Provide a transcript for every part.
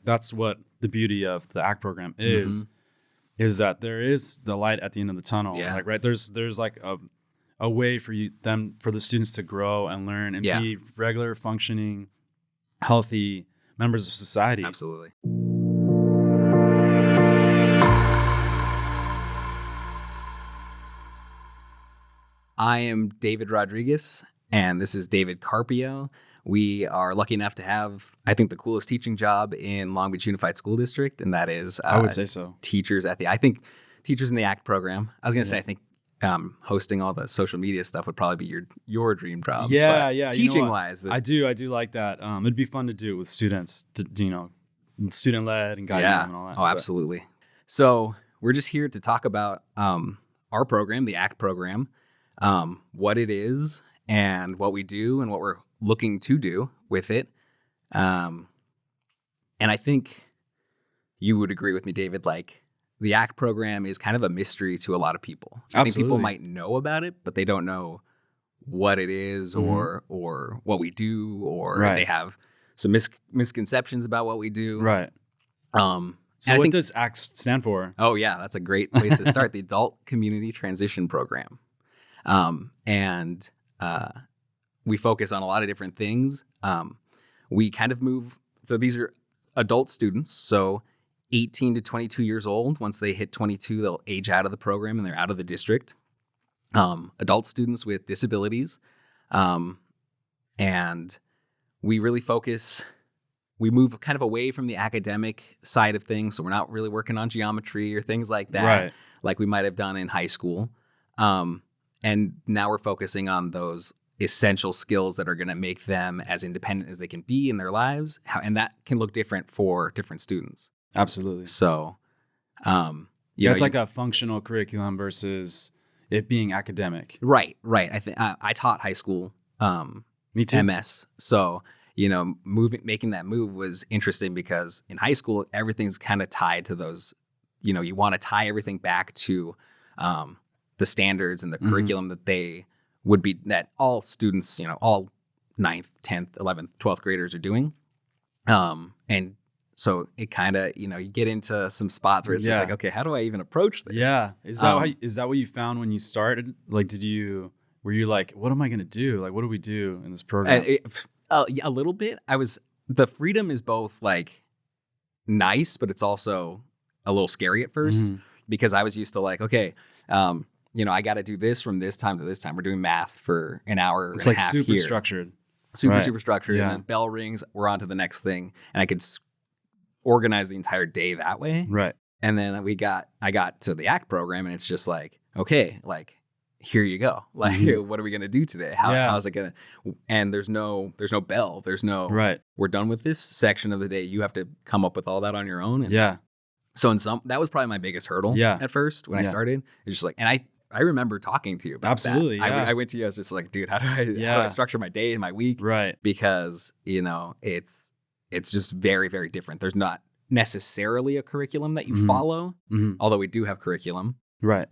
that's what the beauty of the ACT program is that there is the light at the end of the tunnel. Yeah. Like, right, there's like a way for the students to grow and learn and be regular, functioning, healthy members of society. Absolutely. I am David Rodriguez, and this is David Carpio. We are lucky enough to have, I think, the coolest teaching job in Long Beach Unified School District, and that is I would say so. Teachers in the ACT program. I was going to say, I think hosting all the social media stuff would probably be your dream job. Yeah. Teaching wise, I do like that. It'd be fun to do it with students, student led and guiding them and all that. Oh, absolutely. So we're just here to talk about our program, the ACT program, what it is and what we do and what we're looking to do with it. And I think you would agree with me, David, like the ACT program is kind of a mystery to a lot of people. I think people might know about it, but they don't know what it is or what we do, or they have some misconceptions about what we do. Right. So what does ACT stand for? Oh, yeah, that's a great place to start. The Adult Community Transition Program. And we focus on a lot of different things. We kind of move. So these are adult students. So 18 to 22 years old. Once they hit 22, they'll age out of the program and they're out of the district. Adult students with disabilities. And we really focus, we move kind of away from the academic side of things. So we're not really working on geometry or things like that, like we might have done in high school. And now we're focusing on those essential skills that are going to make them as independent as they can be in their lives. And that can look different for different students. Absolutely. So, it's like a functional curriculum versus it being academic. Right. I think I taught high school, Me too. MS. So, making that move was interesting because in high school, everything's kind of tied to those, you want to tie everything back to, the standards and the curriculum that all students, all 9th, 10th, 11th, 12th graders are doing. And so it kind of, you get into some spots where it's just like, okay, how do I even approach this? Yeah. Is that what you found when you started? Like, were you like, what am I going to do? Like, what do we do in this program? A little bit. The freedom is both like nice, but it's also a little scary at first because I was used to like, okay, I got to do this from this time to this time. We're doing math for an hour and a half here. It's like super structured. Super structured. Yeah. And then bell rings, we're on to the next thing. And I could organize the entire day that way. Right. And then I got to the ACT program and it's just like, okay, like, here you go. Like, what are we going to do today? How's it going to, and there's no bell. There's no, we're done with this section of the day. You have to come up with all that on your own. And so that was probably my biggest hurdle at first when I started. It's just like, and I remember talking to you about that. I went to you, I was just like, dude, how do I structure my day and my week? Right. Because, it's just very, very different. There's not necessarily a curriculum that you follow, although we do have curriculum. Right.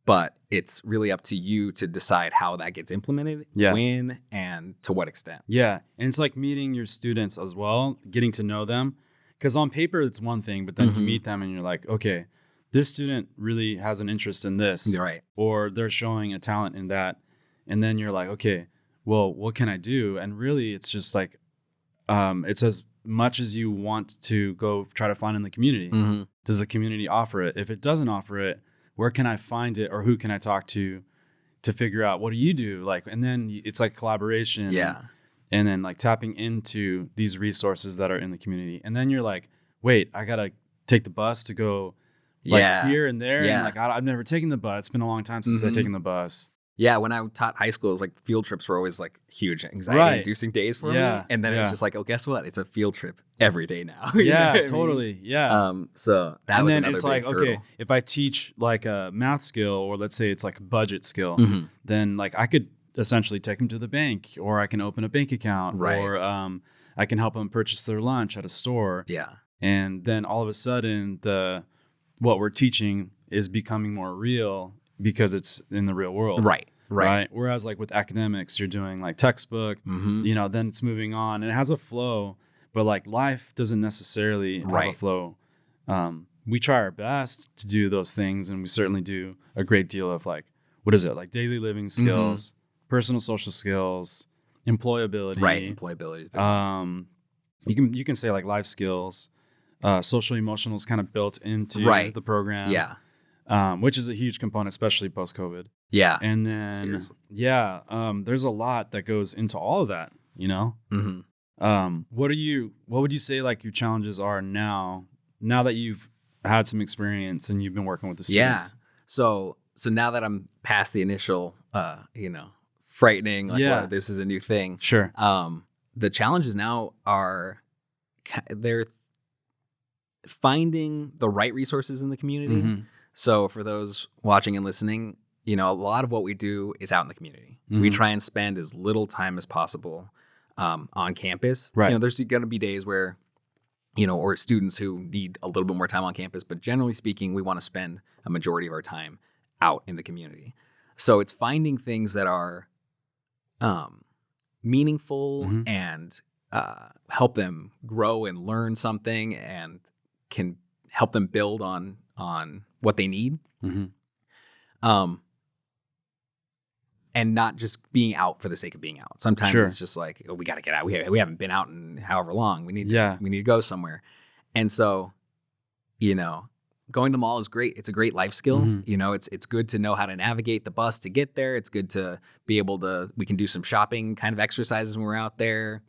But it's really up to you to decide how that gets implemented, when, and to what extent. Yeah. And it's like meeting your students as well, getting to know them. Because on paper, it's one thing, but then you meet them and you're like, okay, this student really has an interest in this. Right. Or they're showing a talent in that. And then you're like, okay, well, what can I do? And really, it's just like, it's as much as you want to go try to find in the community. Does the community offer it? If it doesn't offer it, where can I find it, or who can I talk to figure out what do you do? Like, and then it's like collaboration. Yeah. And then like tapping into these resources that are in the community. And then you're like, wait, I got to take the bus to go here and there. Yeah. And like, I've never taken the bus. It's been a long time since I've taken the bus. Yeah, when I taught high school, it was like field trips were always like huge anxiety-inducing days for me. And then it's just like, oh, guess what? It's a field trip every day now. Yeah, totally. I mean? Yeah. So that was another big hurdle. Okay, if I teach like a math skill, or let's say it's like a budget skill, then like I could essentially take them to the bank, or I can open a bank account, or I can help them purchase their lunch at a store. Yeah. And then all of a sudden, what we're teaching is becoming more real because it's in the real world. Right. Whereas like with academics, you're doing like textbook, then it's moving on and it has a flow, but like life doesn't necessarily have a flow. We try our best to do those things, and we certainly do a great deal of like, what is it? Like daily living skills, personal social skills, employability. Right, employability. You can say like life skills, social emotional is kind of built into the program. Yeah. Which is a huge component, especially post-COVID. Yeah. And then, there's a lot that goes into all of that, you know? What would you say like your challenges are now that you've had some experience and you've been working with the students? Yeah. So now that I'm past the initial, frightening, like, well, this is a new thing. Sure. The challenges now are they're finding the right resources in the community. So for those watching and listening, a lot of what we do is out in the community. We try and spend as little time as possible on campus. Right. There's going to be days where, or students who need a little bit more time on campus, but generally speaking, we want to spend a majority of our time out in the community. So it's finding things that are meaningful and help them grow and learn something and can help them build on what they need. And not just being out for the sake of being out. Sometimes it's just like, we got to get out. We haven't been out in however long. We need to go somewhere. And so, going to the mall is great. It's a great life skill. It's good to know how to navigate the bus to get there. It's good to be able to, we can do some shopping kind of exercises when we're out there.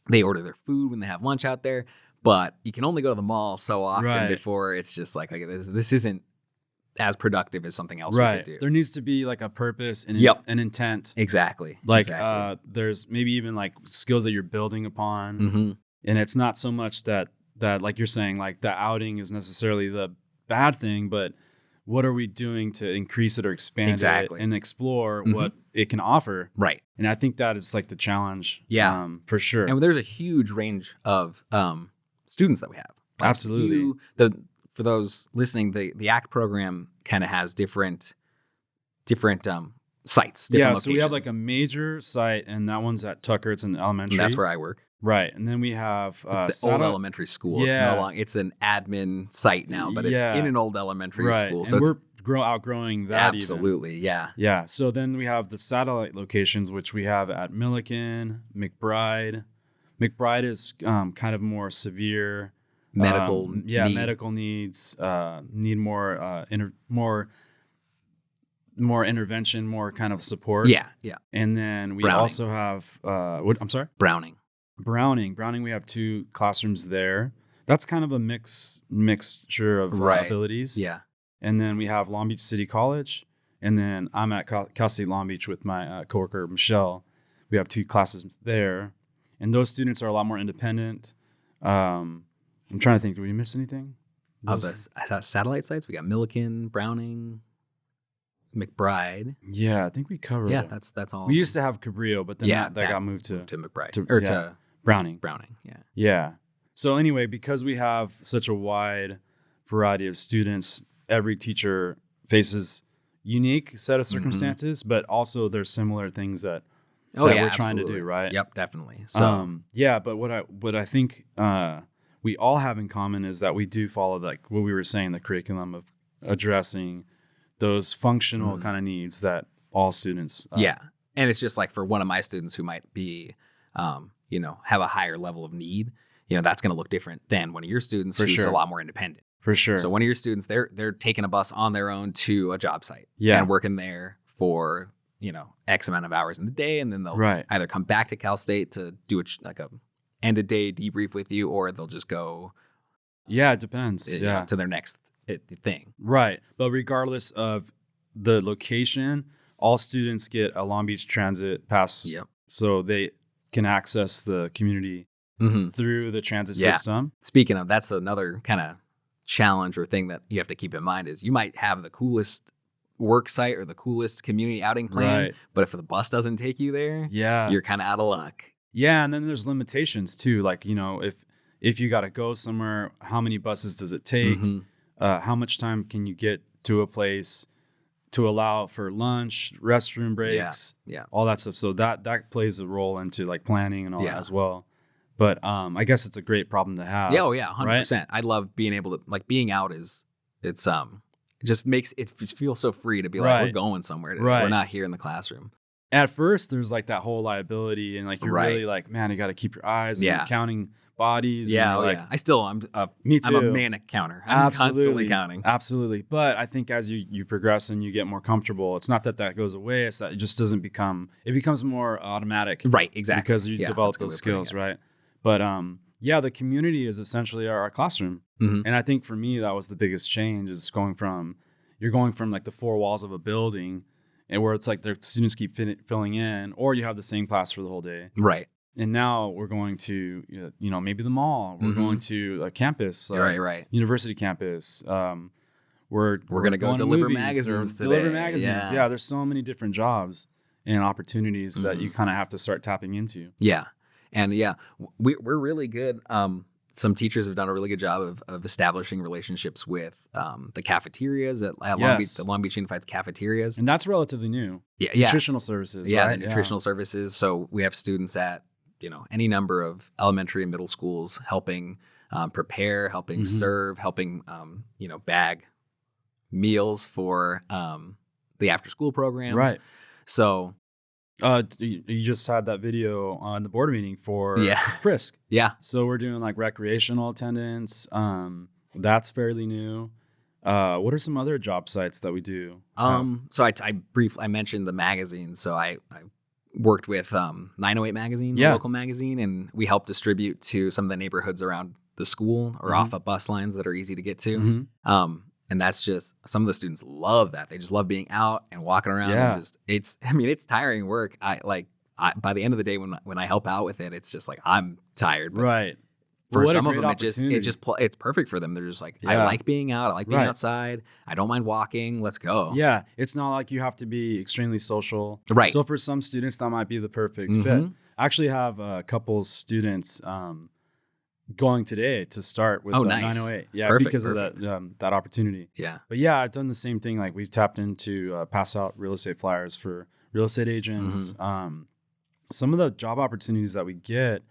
They order their food when they have lunch out there, but you can only go to the mall so often before it's just like this isn't as productive as something else we could do. There needs to be like a purpose and an intent. Exactly. Like there's maybe even like skills that you're building upon. And it's not so much that like you're saying, like the outing is necessarily the bad thing, but what are we doing to increase it or expand it and explore what it can offer? Right. And I think that is like the challenge. Yeah. For sure. And there's a huge range of students that we have. Like absolutely. For those listening, the ACT program kind of has different sites, different locations. So we have like a major site, and that one's at Tucker. It's an elementary. And that's where I work. Right. And then we have it's the old elementary school. Yeah. It's an admin site now, but it's in an old elementary school. So and we're outgrowing that. Absolutely. Even. Yeah. So then we have the satellite locations, which we have at Milliken, McBride. McBride is kind of more severe. Medical medical needs, need more more intervention, more kind of support. Yeah. And then we also have I'm sorry? Browning, we have 2 classrooms there. That's kind of a mixture of abilities. Yeah. And then we have Long Beach City College, and then I'm at Cal State Long Beach with my coworker Michelle. We have 2 classes there, and those students are a lot more independent. I'm trying to think. Did we miss anything? Of the satellite sites, we got Milliken, Browning, McBride. Yeah, I think we covered. Yeah, it. that's all. We used to have Cabrillo, but then that got moved to McBride to Browning. Browning. Yeah. So anyway, because we have such a wide variety of students, every teacher faces unique set of circumstances, but also there's similar things that we're trying to do, right? Yep, definitely. So but what I think we all have in common is that we do follow like what we were saying, the curriculum of addressing those functional kind of needs that all students. And it's just like for one of my students who might be, have a higher level of need, that's going to look different than one of your students who's a lot more independent. For sure. So one of your students, they're taking a bus on their own to a job site and working there for, X amount of hours in the day. And then they'll either come back to Cal State to do a end of day debrief with you, or they'll just go. Yeah, it depends. To their next thing. Right. But regardless of the location, all students get a Long Beach Transit pass. Yep. So they can access the community through the transit system. Speaking of, that's another kind of challenge or thing that you have to keep in mind is you might have the coolest work site or the coolest community outing plan, but if the bus doesn't take you there, you're kind of out of luck. Yeah, and then there's limitations too. Like, if you got to go somewhere, how many buses does it take? How much time can you get to a place to allow for lunch, restroom breaks, all that stuff. So that plays a role into like planning and all that as well. But I guess it's a great problem to have. Yeah, 100%. Right? I love being able to, like, being out it's it just makes it feel so free to be like, we're going somewhere today. We're not here in the classroom. At first, there's like that whole liability, and like you're really like, man, you got to keep your eyes and you're counting bodies. Yeah, and me too. I'm a manic counter. I'm constantly counting. Absolutely. But I think as you progress and you get more comfortable, it's not that goes away. It's that it just doesn't it becomes more automatic. Right, exactly. Because you develop those skills, right? But the community is essentially our classroom. Mm-hmm. And I think for me, that was the biggest change, is going from like the four walls of a building, and where it's like the students keep filling in, or you have the same class for the whole day. Right. And now we're going to, maybe the mall. We're going to a campus, right. University campus. We're going to go deliver magazines today. Deliver magazines. Yeah, there's so many different jobs and opportunities that you kind of have to start tapping into. Yeah. And we're really good. Some teachers have done a really good job of establishing relationships with the cafeterias at Long Beach Unified cafeterias. And that's relatively new. Yeah. Nutritional services. Yeah, right? the nutritional services. So we have students at any number of elementary and middle schools helping prepare, helping serve, helping bag meals for the after school programs. Right. So you just had that video on the board meeting for Frisk. Yeah. So we're doing like recreational attendance. That's fairly new. What are some other job sites that we do? So I mentioned the magazine. So I worked with 908 magazine, the local magazine, and we help distribute to some of the neighborhoods around the school or off of bus lines that are easy to get to. And that's just, some of the students love that. They just love being out and walking around. Yeah. And it's tiring work. By the end of the day, when I help out with it, it's just like, I'm tired. But right. For some of them, it's perfect for them. They're just like, I like being out. I like being outside. I don't mind walking. Let's go. Yeah. It's not like you have to be extremely social. Right. So for some students, that might be the perfect fit. I actually have a couple students going today to start with 908. Yeah, because of that opportunity. Yeah. But yeah, I've done the same thing. Like we've tapped into pass out real estate flyers for real estate agents. Some of the job opportunities that we get,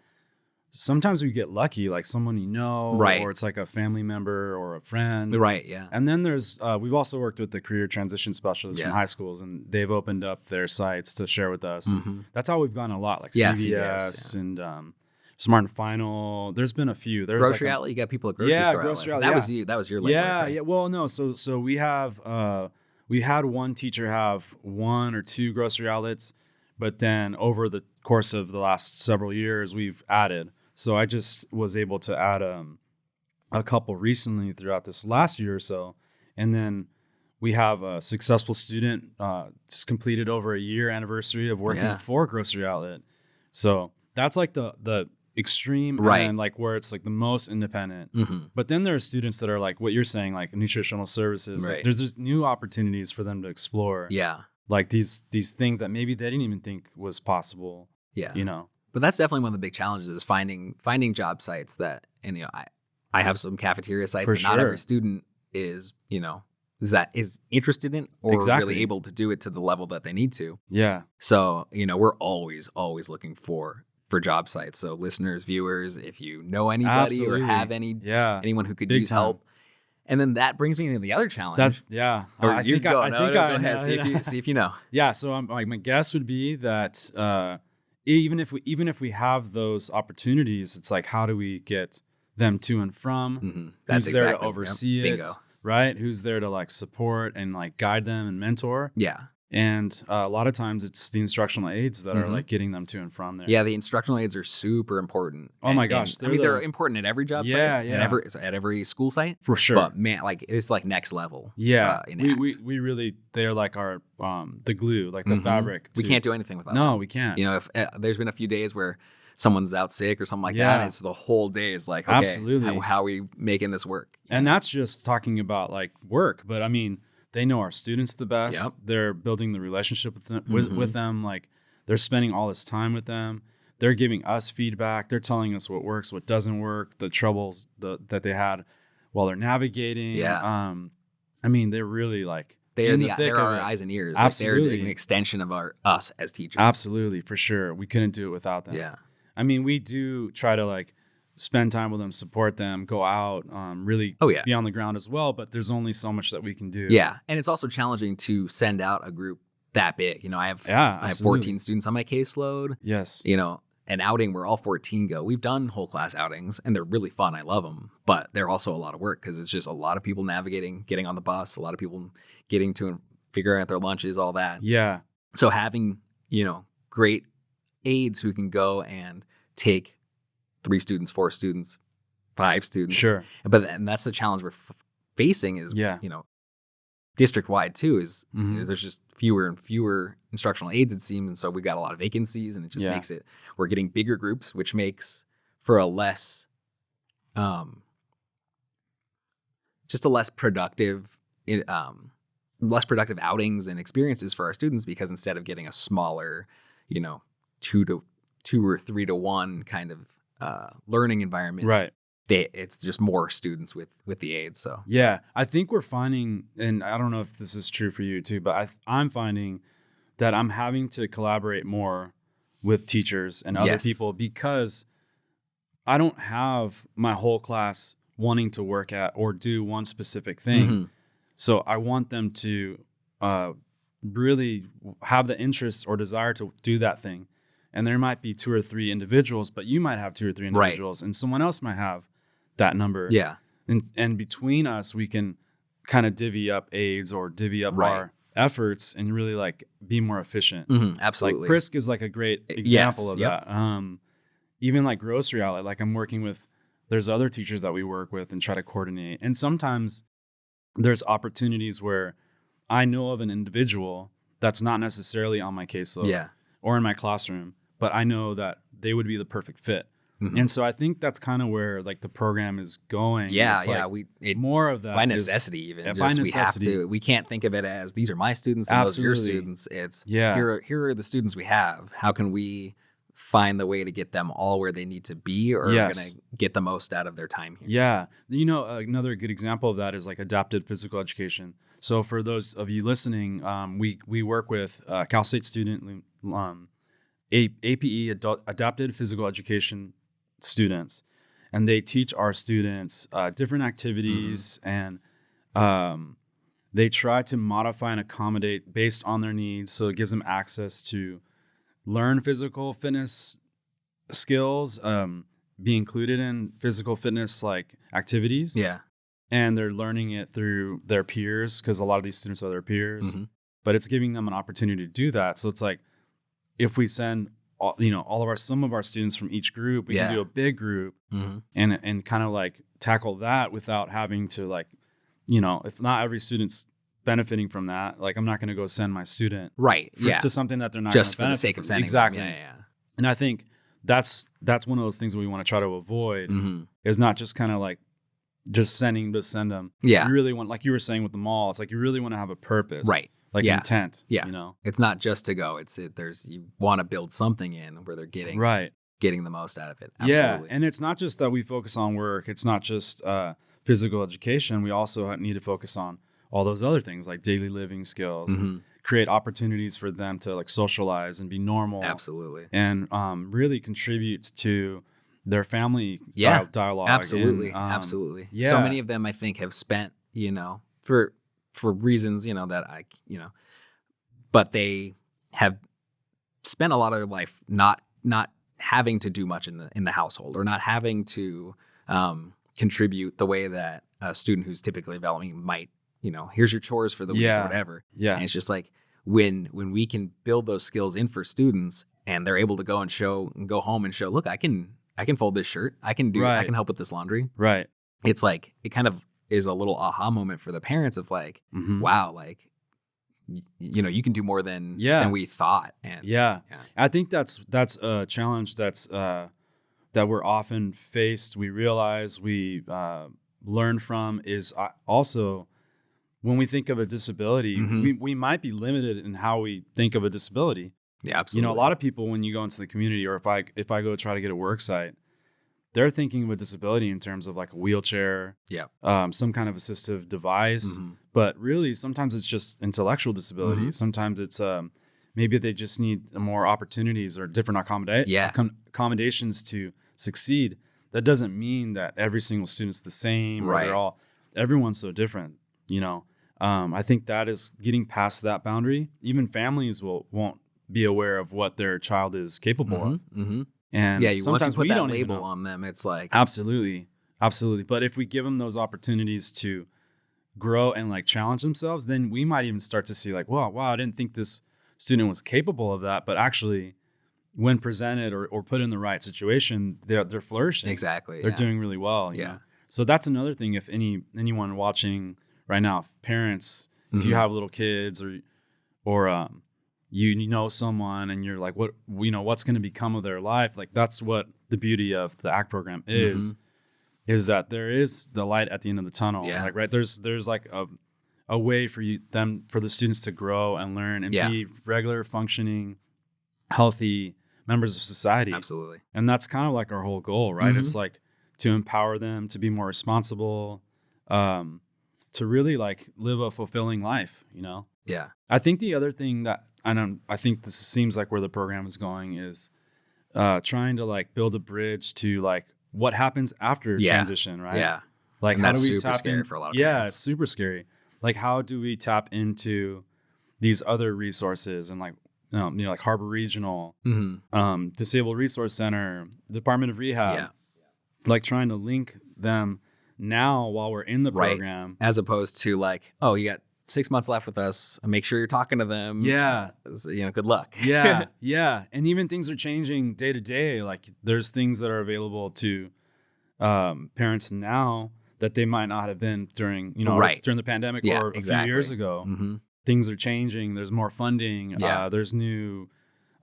sometimes we get lucky, like someone or it's like a family member or a friend. Right, yeah. And then there's, we've also worked with the career transition specialists from high schools, and they've opened up their sites to share with us. That's how we've gone a lot, like CVS and Smart and Final. There's been a few. There's Grocery Outlet. You got people at Grocery Store Outlet. That was you. That was your label. Yeah, yeah. Well, no. So we had one teacher have 1 or 2 grocery outlets, but then over the course of the last several years, we've added. So I just was able to add a couple recently throughout this last year or so, and then we have a successful student just completed over a year anniversary of working for a grocery outlet. So that's like the extreme and like where it's like the most independent. But then there are students that are like what you're saying, like nutritional services. Like there's just new opportunities for them to explore. Yeah. Like these things that maybe they didn't even think was possible. Yeah. But that's definitely one of the big challenges is finding job sites that, and I have some cafeteria sites, but not every student is interested in or really able to do it to the level that they need to. Yeah. So, we're always looking for job sites. So listeners, viewers, if you know anybody or have anyone who could use help. And then that brings me to the other challenge. Go ahead. See if you know. Yeah. So my guess would be that even if we have those opportunities, it's like, how do we get them to and from? Who's there to oversee it? Bingo. Right? Who's there to like support and like guide them and mentor? Yeah. And a lot of times it's the instructional aides that are like getting them to and from there. Yeah, the instructional aides are super important. Oh my gosh. They're important at every job site. Yeah. At every school site. For sure. But man, like it's like next level. Yeah. We really, they're like our, the glue, like the fabric. We can't do anything without them. No, we can't. If there's been a few days where someone's out sick or something like that, and it's the whole day is like, okay, absolutely. How are we making this work? And that's just talking about like work. But I mean, they know our students the best. Yep. They're building the relationship with them, with them. Like they're spending all this time with them. They're giving us feedback. They're telling us what works, what doesn't work, the troubles that they had while they're navigating. Yeah. I mean, they're really like they're our eyes and ears. Absolutely. Like they're an extension of us as teachers. Absolutely, for sure. We couldn't do it without them. Yeah. I mean, we do try to like spend time with them, support them, go out, really be on the ground as well. But there's only so much that we can do. Yeah. And it's also challenging to send out a group that big. You know, I have 14 students on my caseload. Yes. You know, an outing where all 14 go. We've done whole class outings and they're really fun. I love them, but they're also a lot of work because it's just a lot of people navigating, getting on the bus, a lot of people getting to and figuring out their lunches, all that. Yeah. So having, you know, great aides who can go and take 3 students, 4 students, 5 students. Sure. And that's the challenge we're facing is, you know, district wide too is you know, there's just fewer and fewer instructional aides, it seems. And so we've got a lot of vacancies and it just makes it, we're getting bigger groups, which makes for a less, just a less productive outings and experiences for our students, because instead of getting a smaller, you know, 2 or 3 to 1 kind of learning environment, right? It's just more students with the aides. So yeah, I think we're finding, and I don't know if this is true for you too, but I'm finding that I'm having to collaborate more with teachers and other people because I don't have my whole class wanting to work at or do one specific thing. So I want them to really have the interest or desire to do that thing. And there might be 2 or 3 individuals, but you might have 2 or 3 individuals, and someone else might have that number. Yeah. And between us, we can kind of divvy up aids or divvy up our efforts and really like be more efficient. Absolutely. Like Prisk is like a great example of that. Even like grocery outlet, like I'm working with, there's other teachers that we work with and try to coordinate. And sometimes there's opportunities where I know of an individual that's not necessarily on my caseload or in my classroom, but I know that they would be the perfect fit. And so I think that's kind of where like the program is going. More of that by necessity, even just we have to. We can't think of it as these are my students and those are your students. It's here are the students we have. How can we find the way to get them all where they need to be, or going to get the most out of their time here? Yeah, you know, another good example of that is like adapted physical education. So for those of you listening, we work with Cal State student APE, adapted physical education students, and they teach our students different activities, and they try to modify and accommodate based on their needs, so it gives them access to learn physical fitness skills, be included in physical fitness like activities, and they're learning it through their peers, because a lot of these students are their peers, but it's giving them an opportunity to do that. So it's like if we send some of our students from each group, we can do a big group and kind of like tackle that without having to like, you know, if not every student's benefiting from that, like I'm not going to go send my student to something that they're not just for the sake of sending them. And I think that's one of those things we want to try to avoid is not just kind of like just send them. You really want, like you were saying with the mall, it's like you really want to have a purpose, like intent. You know, it's not just to go. There's you want to build something in where they're getting the most out of it. Absolutely. And it's not just that we focus on work. It's not just physical education. We also need to focus on all those other things like daily living skills, and create opportunities for them to like socialize and be normal. Absolutely. And really contribute to their family dialogue. Absolutely. And, absolutely. Yeah. So many of them, I think, have spent, you know, for reasons, you know, that but they have spent a lot of their life not having to do much in the household, or not having to contribute the way that a student who's typically developing might, you know, here's your chores for the week or whatever. Yeah. And it's just like when we can build those skills in for students and they're able to go home and show, look, I can fold this shirt. I can help with this laundry. Right. It's like, it kind of is a little aha moment for the parents of like, wow, like, you know, you can do more than we thought. And I think that's a challenge that we're often faced. We realize we learn from is also when we think of a disability, we might be limited in how we think of a disability. Yeah, absolutely. You know, a lot of people, when you go into the community, or if I go try to get a work site, they're thinking of a disability in terms of like a wheelchair, some kind of assistive device. But really, sometimes it's just intellectual disability. Sometimes it's maybe they just need more opportunities or different accommodations to succeed. That doesn't mean that every single student's the same, or everyone's so different, I think that is getting past that boundary. Even families won't be aware of what their child is capable of. Mm-hmm. And once you put we that don't label on them, it's like absolutely. But if we give them those opportunities to grow and like challenge themselves, then we might even start to see like, wow, I didn't think this student was capable of that, but actually when presented or put in the right situation, they're flourishing. Exactly. They're doing really well. You know? So that's another thing. If anyone watching right now, if parents, if you have little kids or you know someone and you're like, what's going to become of their life? Like that's what the beauty of the ACT program is that there is the light at the end of the tunnel. Yeah. Like, right. There's like a way for the students to grow and learn and be regular functioning, healthy members of society. Absolutely. And that's kind of like our whole goal, right? It's like to empower them to be more responsible, to really like live a fulfilling life, Yeah. I think the other thing that I think this seems like where the program is going is trying to like build a bridge to like what happens after transition, right? Yeah. Like and how that's do we super tap scary in? For a lot of parents? parents. It's super scary. Like how do we tap into these other resources and like like Harbor Regional, Disabled Resource Center, Department of Rehab, like trying to link them now while we're in the program, as opposed to like, oh, you got 6 months left with us. Make sure you're talking to them. Yeah, good luck. Yeah, and even things are changing day to day. Like there's things that are available to parents now that they might not have been during during the pandemic or a few years ago. Things are changing. There's more funding. There's new,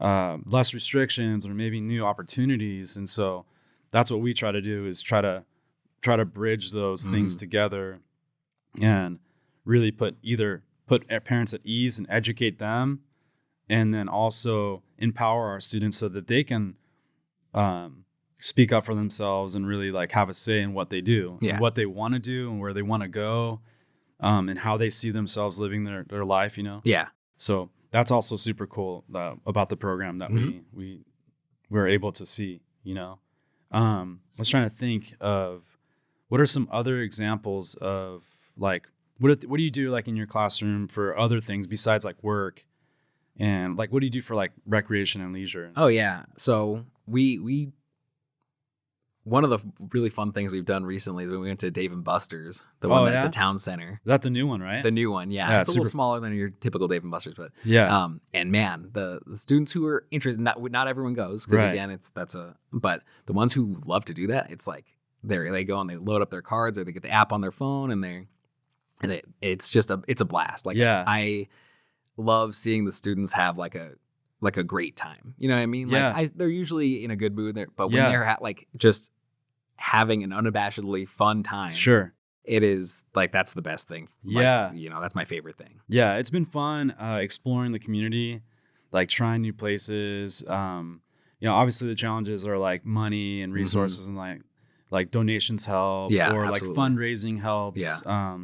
less restrictions or maybe new opportunities. And so that's what we try to do is try to bridge those things together and really put parents at ease and educate them. And then also empower our students so that they can speak up for themselves and really like have a say in what they do and what they want to do and where they want to go. And how they see themselves living their life, Yeah. So that's also super cool about the program that we were able to see, I was trying to think of what are some other examples of like, what do you do like in your classroom for other things besides like work and like, what do you do for like recreation and leisure? Oh yeah. So we one of the really fun things we've done recently is when we went to Dave & Buster's, the one at the town center. Is that the new one, right? The new one, yeah. It's a little smaller than your typical Dave & Buster's, but and man, the students who are interested, not everyone goes because again, but the ones who love to do that, it's like they go and they load up their cards or they get the app on their phone and it's just it's a blast. Like I love seeing the students have like a great time. You know what I mean? Like they're usually in a good mood there, but when they're at like just having an unabashedly fun time. Sure. It is like, that's the best thing. Yeah. Like, that's my favorite thing. Yeah. It's been fun exploring the community, like trying new places. Obviously the challenges are like money and resources and like donations help or absolutely. Like fundraising helps. Yeah.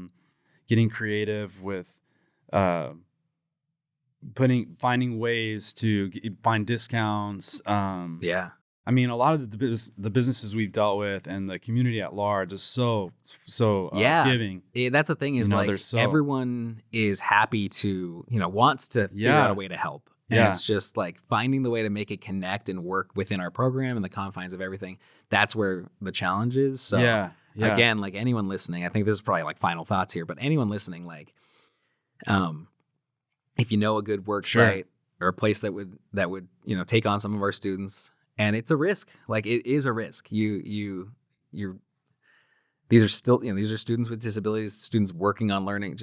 Getting creative with finding ways to find discounts. I mean, a lot of the businesses we've dealt with and the community at large is so giving. That's the thing is everyone is happy to, wants to figure out a way to help. And it's just like finding the way to make it connect and work within our program and the confines of everything. That's where the challenge is. So again, like anyone listening, I think this is probably like final thoughts here, but anyone listening, like, if you know a good work site or a place that would, take on some of our students. And it's a risk. Like it is a risk. These are still, these are students with disabilities, students working on learning.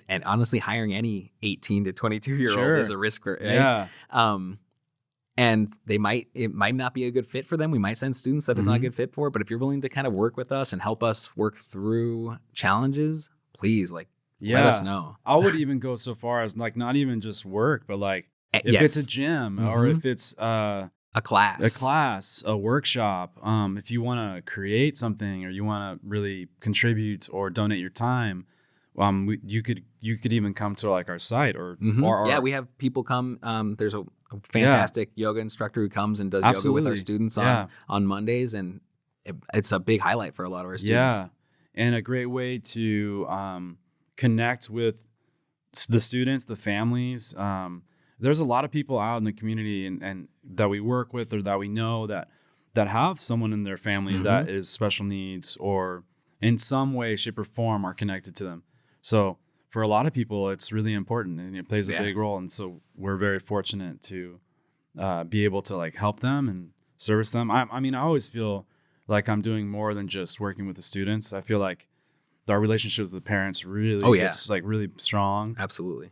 And honestly, hiring any 18 to 22 year old is a risk. Right? Yeah. And it might not be a good fit for them. We might send students that it's not a good fit for. But if you're willing to kind of work with us and help us work through challenges, please let us know. I would even go so far as like not even just work, but like if it's a gym or if it's a class, a workshop. If you want to create something or you want to really contribute or donate your time, you could even come to like our site or we have people come. There's a fantastic yoga instructor who comes and does yoga with our students on Mondays, and it's a big highlight for a lot of our students. Yeah, and a great way to connect with the students, the families. There's a lot of people out in the community and that we work with or that we know that have someone in their family that is special needs or in some way, shape, or form are connected to them. So for a lot of people, it's really important and it plays a big role. And so we're very fortunate to be able to like help them and service them. I mean, I always feel like I'm doing more than just working with the students. I feel like our relationship with the parents really gets like really strong. Absolutely.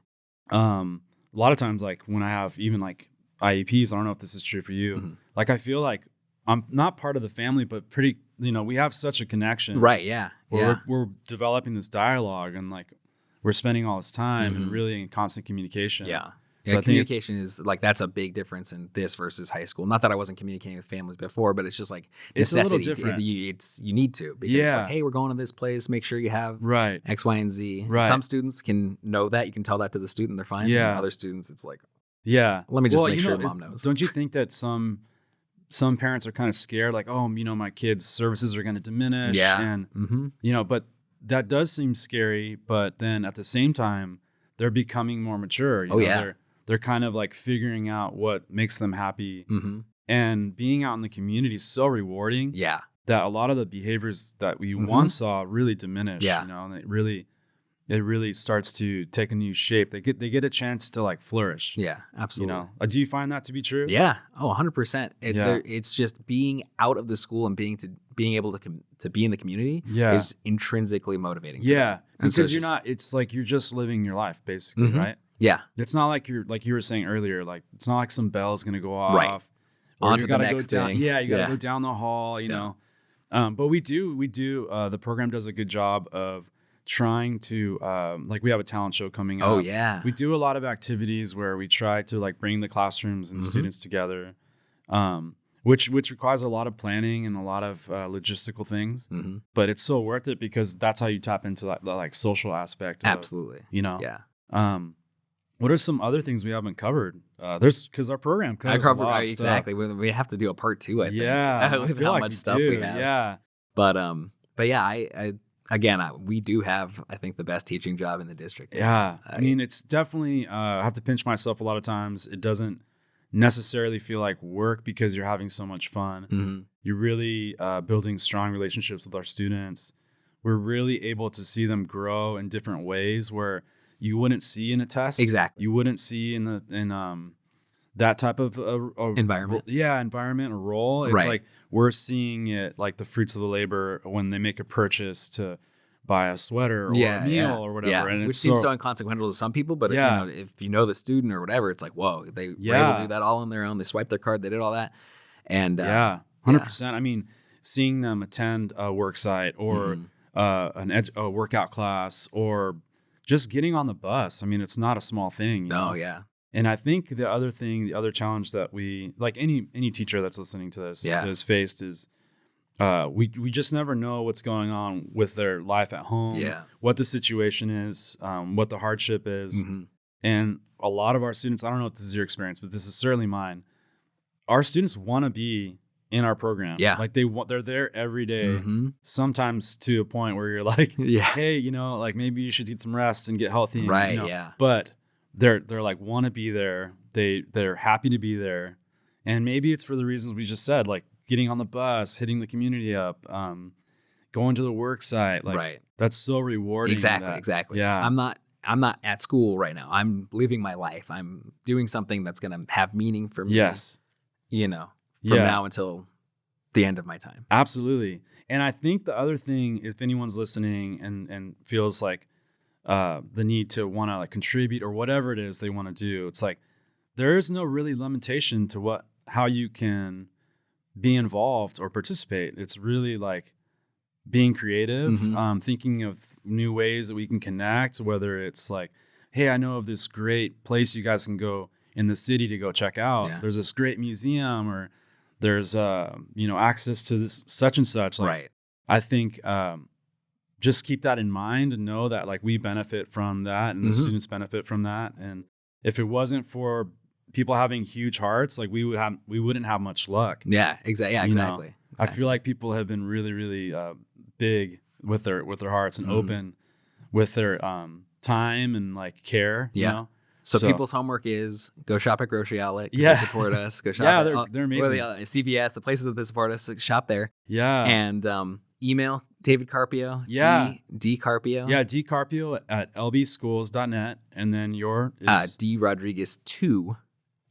A lot of times, like when I have even like IEPs, I don't know if this is true for you. Like I feel like I'm not part of the family, but pretty, we have such a connection. Right. Yeah. We're developing this dialogue and like we're spending all this time and really in constant communication. Yeah. So communication is like, that's a big difference in this versus high school. Not that I wasn't communicating with families before, but it's just like necessity. It's a little different. You need to, because it's like, hey, we're going to this place. Make sure you have X, Y, and Z. Right. Some students can know that. You can tell that to the student. They're fine. Yeah. And other students, it's like, let me just make sure mom knows. Don't you think that some parents are kind of scared, like, oh, my kids' services are going to diminish. Yeah. And, but that does seem scary. But then at the same time, they're becoming more mature. They're kind of like figuring out what makes them happy. And being out in the community is so rewarding. Yeah. That a lot of the behaviors that we once saw really diminish. Yeah. And it really starts to take a new shape. They get a chance to like flourish. Yeah, absolutely. Do you find that to be true? Yeah. Oh, 100%. It's just being out of the school and being able to be in the community is intrinsically motivating. Yeah. Because it's like you're just living your life basically, right? Yeah. It's not like you're like you were saying earlier, like it's not like some bell is gonna go off. Right. On to the next thing. Yeah, you gotta go down the hall, you know. But we do the program does a good job of trying to like we have a talent show coming up. Oh yeah. We do a lot of activities where we try to like bring the classrooms and students together. Which requires a lot of planning and a lot of logistical things. But it's so worth it because that's how you tap into the like social aspect. Absolutely. Yeah. What are some other things we haven't covered? Because our program covers a lot of exactly. stuff. We have to do a part 2, I think. Yeah, with how much stuff we have. Yeah, but yeah, we do have, I think, the best teaching job in the district. Yeah, I mean, it's definitely. I have to pinch myself a lot of times. It doesn't necessarily feel like work because you're having so much fun. You're really building strong relationships with our students. We're really able to see them grow in different ways where you wouldn't see in a test. Exactly. You wouldn't see in that type of environment. Environment or role. It's like we're seeing it like the fruits of the labor when they make a purchase to buy a sweater or a meal or whatever. And which seems so inconsequential to some people, but if you know the student or whatever, it's like, whoa, they were able to do that all on their own. They swiped their card, they did all that. And 100%. I mean, seeing them attend a work site or a workout class or just getting on the bus. I mean, it's not a small thing. You know? Yeah. And I think the other challenge that we, like any teacher that's listening to this has faced is we just never know what's going on with their life at home, what the situation is, what the hardship is. And a lot of our students, I don't know if this is your experience, but this is certainly mine. Our students want to be in our program. Yeah. Like they're there every day, sometimes to a point where you're like, hey, like maybe you should get some rest and get healthy. Right. But they're like, want to be there. They're happy to be there. And maybe it's for the reasons we just said, like getting on the bus, hitting the community up, going to the work site. Like that's so rewarding. Exactly. Yeah. I'm not at school right now. I'm living my life. I'm doing something that's going to have meaning for me. Yes. From now until the end of my time. Absolutely. And I think the other thing, if anyone's listening and feels like the need to want to like contribute or whatever it is they want to do, it's like there is no really limitation to how you can be involved or participate. It's really like being creative, thinking of new ways that we can connect, whether it's like, hey, I know of this great place you guys can go in the city to go check out. Yeah. There's this great museum, or there's access to this such and such. Like, I think just keep that in mind and know that like we benefit from that and the students benefit from that. And if it wasn't for people having huge hearts, like we wouldn't have much luck. Yeah, exactly. Yeah, exactly. I feel like people have been really, really big with their hearts and open with their time and like care. Yeah. You know? So people's homework is go shop at Grocery Outlet because they support us. Go shop at they're amazing. CVS, the places that they support us, shop there. Yeah. And email David Carpio. Yeah. D Carpio. Yeah, D Carpio at lbschools.net. And then your is D Rodriguez 2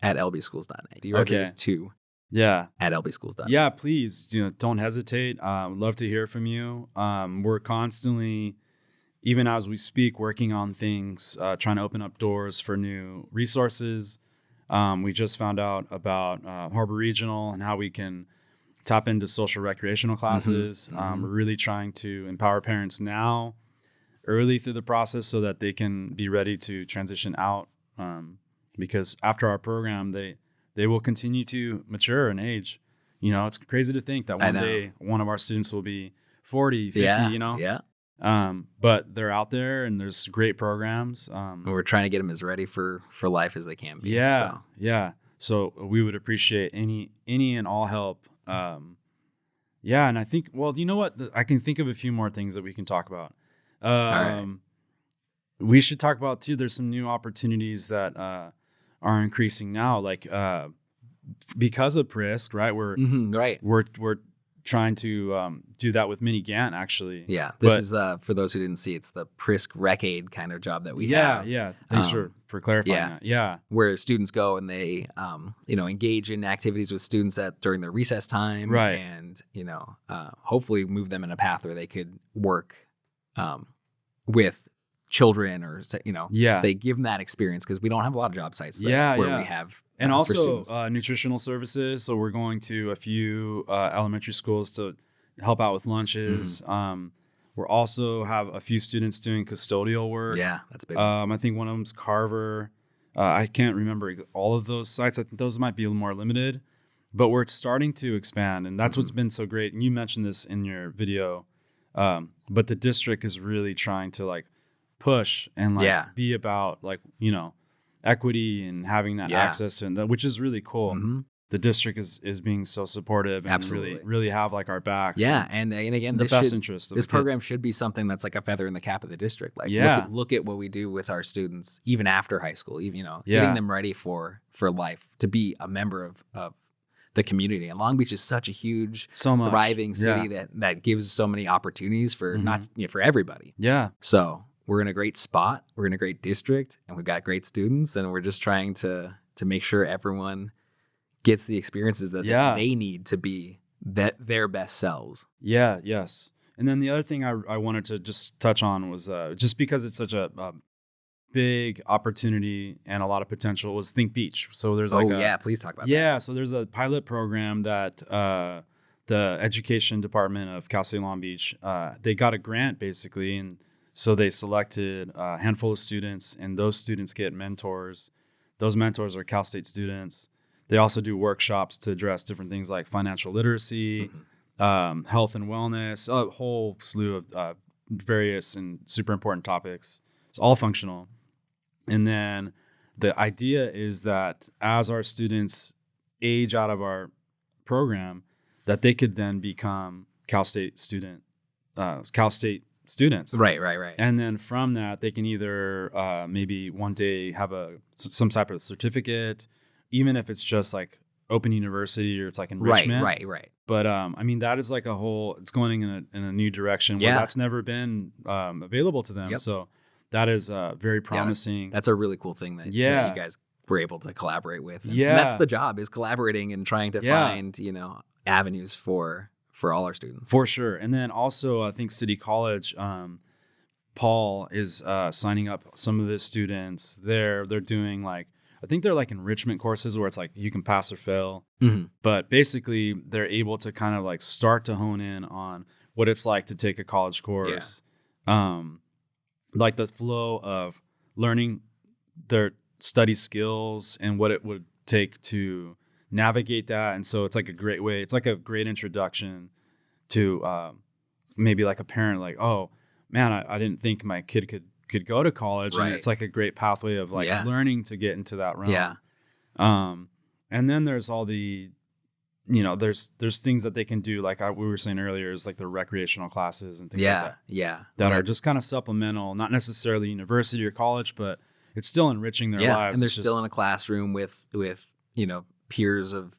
at lbschools.net. D Rodriguez 2 at lbschools.net. Yeah, please, don't hesitate. Would love to hear from you. We're constantly, even as we speak, working on things, trying to open up doors for new resources. We just found out about Harbor Regional and how we can tap into social recreational classes. We're really trying to empower parents now, early through the process, so that they can be ready to transition out. Because after our program, they will continue to mature and age. It's crazy to think that one day one of our students will be 40, 50, Yeah. But they're out there and there's great programs. We're trying to get them as ready for life as they can be. Yeah. So we would appreciate any and all help. And I think, you know what? I can think of a few more things that we can talk about. All right. We should talk about too. There's some new opportunities that are increasing now, like because of PRISC, right? We're trying to do that with Mini Gantt, actually. Yeah, this is for those who didn't see, it's the PRISC Rec Aid kind of job that we have. Yeah. Thanks for clarifying that. Yeah, where students go and they engage in activities with students during their recess time, right? And hopefully move them in a path where they could work with children, or they give them that experience, because we don't have a lot of job sites where we have. And also nutritional services. So we're going to a few elementary schools to help out with lunches. We're also have a few students doing custodial work. Yeah, that's a big one. I think one of them's Carver. I can't remember all of those sites. I think those might be a little more limited. But we're starting to expand, and that's what's been so great. And you mentioned this in your video. But the district is really trying to like push and be about equity and having that access to it, which is really cool. The district is being so supportive and really have like our backs. Yeah, and again, the best interest of this program should be something that's like a feather in the cap of the district. Like, look at what we do with our students even after high school, even getting them ready for life, to be a member of the community. And Long Beach is such a huge, thriving city that gives so many opportunities for not for everybody. Yeah. So we're in a great spot. We're in a great district, and we've got great students, and we're just trying to make sure everyone gets the experiences that they need to be their best selves. Yeah. Yes. And then the other thing I wanted to just touch on was just because it's such a big opportunity and a lot of potential, was Think Beach. So there's please talk about that. Yeah. So there's a pilot program that the education department of Cal State Long Beach, they got a grant basically, and so they selected a handful of students, and those students get mentors. Those mentors are Cal State students. They also do workshops to address different things like financial literacy, health and wellness, a whole slew of various and super important topics. It's all functional. And then the idea is that as our students age out of our program, that they could then become Cal State students. Right. And then from that, they can either maybe one day have some type of certificate, even if it's just like Open University or it's like enrichment. Right. But that is like it's going in a new direction where that's never been available to them. Yep. So that is very promising. Yeah, that's a really cool thing that you guys were able to collaborate with. And that's the job, is collaborating and trying to find, avenues for all our students. For sure. And then also, I think City College, Paul is signing up some of his students there. They're doing I think they're like enrichment courses where it's like you can pass or fail. But basically, they're able to kind of start to hone in on what it's like to take a college course. Like the flow of learning their study skills and what it would take to navigate that. And so it's like a great way. It's like a great introduction to maybe like a parent, like, oh, man, I didn't think my kid could go to college, and it's like a great pathway of like learning to get into that realm. Yeah. And then there's all the, you know, there's things that they can do, like we were saying earlier, is like the recreational classes and things like that. Yeah. That are just kind of supplemental, not necessarily university or college, but it's still enriching their lives. And they're still in a classroom with, you know, peers of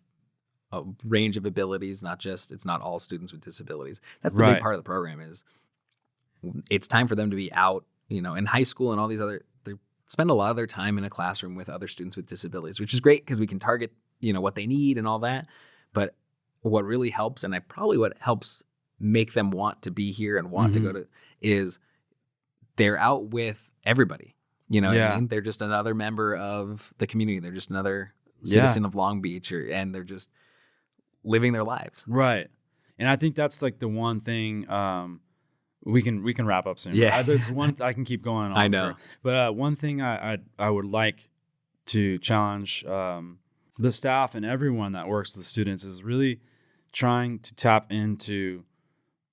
a range of abilities, it's not all students with disabilities. That's the big part of the program is it's time for them to be out, you know, in high school and all these other, they spend a lot of their time in a classroom with other students with disabilities, which is great because we can target, you know, what they need and all that. But what really helps, and what helps make them want to be here and want to go to, is they're out with everybody. You know what I mean? They're just another member of the community. They're just another citizen of Long Beach, and they're just living their lives. Right. And I think that's like the one thing, we can wrap up soon. Yeah. There's one I can keep going on. I know. But one thing I would like to challenge the staff and everyone that works with the students is really trying to tap into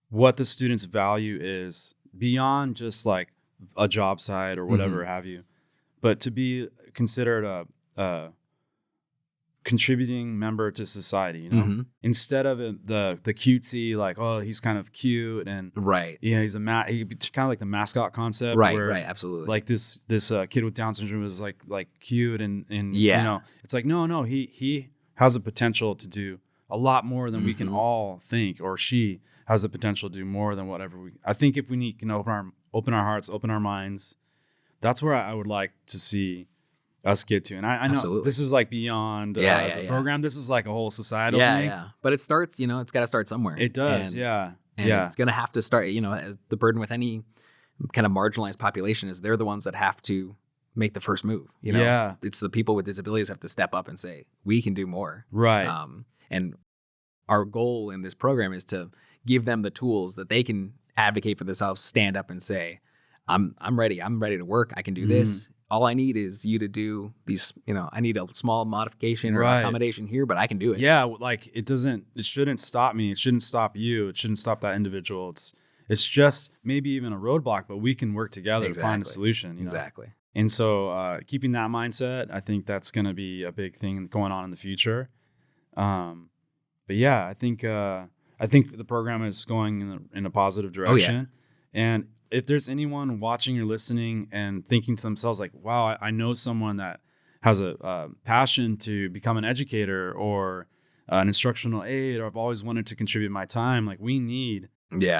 what the students' value is beyond just like a job site or whatever have you, but to be considered a contributing member to society, you know, instead of the cutesy, like, oh, he's kind of cute and you know, he's kind of like the mascot concept, right, absolutely. Like this kid with Down syndrome is like cute and you know, it's like no, he has the potential to do a lot more than we can all think, or she has the potential to do more than whatever I think if we can open our hearts, open our minds, that's where I would like to see us get to. And I know this is like beyond the program. This is like a whole societal thing. Yeah. But it starts, you know, it's got to start somewhere. It does. And it's going to have to start, you know, as the burden with any kind of marginalized population is they're the ones that have to make the first move. You know, it's the people with disabilities have to step up and say, we can do more. Right. And our goal in this program is to give them the tools that they can advocate for themselves, stand up and say, I'm ready. I'm ready to work. I can do this. All I need is you to do these, you know, I need a small modification or accommodation here, but I can do it. Yeah. Like it shouldn't stop me. It shouldn't stop you. It shouldn't stop that individual. It's just maybe even a roadblock, but we can work together to find a solution. You know? And so keeping that mindset, I think that's going to be a big thing going on in the future. But yeah, I think the program is going in a positive direction. And if there's anyone watching or listening and thinking to themselves like, wow, I know someone that has a passion to become an educator or an instructional aide, or I've always wanted to contribute my time, like we need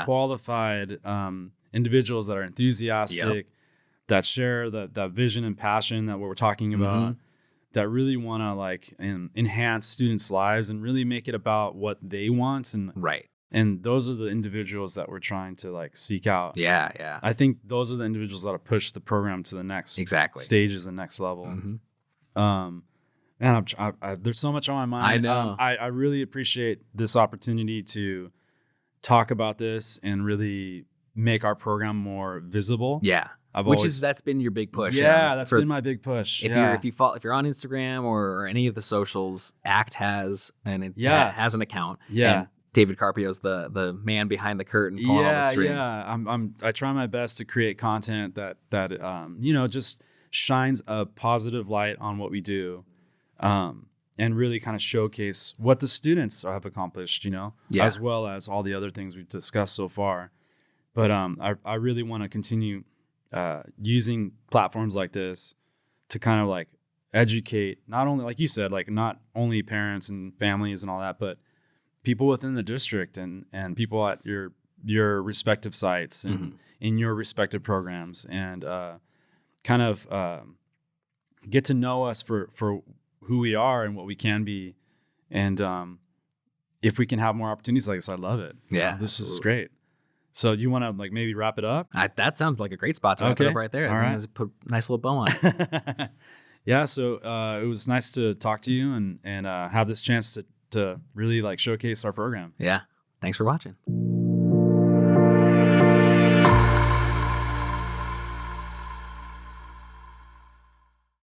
qualified individuals that are enthusiastic, that share that vision and passion that we're talking about, that really want to like enhance students' lives and really make it about what they want. And those are the individuals that we're trying to like seek out. Yeah. I think those are the individuals that will push the program to the next stages, the next level. And there's so much on my mind. I know. I really appreciate this opportunity to talk about this and really make our program more visible. Yeah. That's been your big push. Yeah, that's been my big push. If you're on Instagram or any of the socials, ACT has has an account. Yeah. And David Carpio is the man behind the curtain pulling on the string. Yeah. I try my best to create content that you know, just shines a positive light on what we do. And really kind of showcase what the students have accomplished, you know, as well as all the other things we've discussed so far. But I really want to continue using platforms like this to kind of like educate, not only, like you said, like not only parents and families and all that, but people within the district and people at your respective sites and in your respective programs, and kind of get to know us for who we are and what we can be. And if we can have more opportunities like this, I love it. Yeah, this is great. So you want to like maybe wrap it up? That sounds like a great spot to wrap it up right there. All right. Just put a nice little bow on it. Yeah. So it was nice to talk to you and have this chance to really like showcase our program. Yeah. Thanks for watching.